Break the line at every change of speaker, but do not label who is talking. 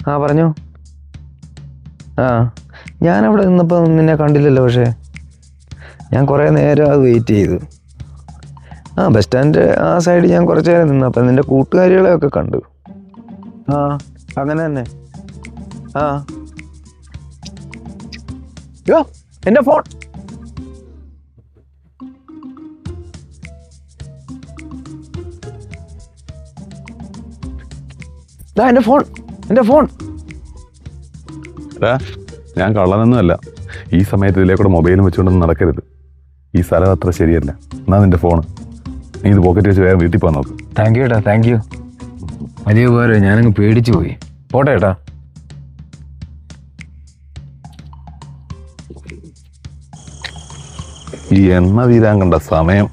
ആ പറഞ്ഞോ. ആ ഞാനവിടെ നിന്നപ്പോൾ നിന്നെ കണ്ടില്ലല്ലോ. പക്ഷേ ഞാൻ കുറേ നേരം അത് വെയിറ്റ് ചെയ്തു. ആ ബസ് സ്റ്റാൻഡ് ആ സൈഡ് ഞാൻ കുറച്ച് നേരം നിന്നു. അപ്പം നിൻ്റെ കൂട്ടുകാരികളെയൊക്കെ കണ്ടു. ആ അങ്ങനെ തന്നെ. ആ യോ എൻ്റെ ഫോൺ. എൻ്റെ ഫോൺ, എൻ്റെ ഫോൺ.
ഞാൻ കള്ളനൊന്നുമല്ല. ഈ സമയത്ത് ഇതിലേക്കൂടെ മൊബൈലും വെച്ചുകൊണ്ടൊന്നും നടക്കരുത്. ഈ സ്ഥലം അത്ര ശരിയല്ല. എന്നാ നിന്റെ ഫോൺ നീ ഇത് പോക്കറ്റ് വെച്ച് വേഗം വീട്ടിൽ പോകാൻ നോക്ക്.
താങ്ക് യു ഏട്ടാ, താങ്ക് യു. വലിയ ഉപകാരം. ഞാനങ്ങ് പേടിച്ചു പോയി. പോട്ടെ ഏട്ടാ.
ഈ എണ്ണ തീരാൻ കണ്ട സമയം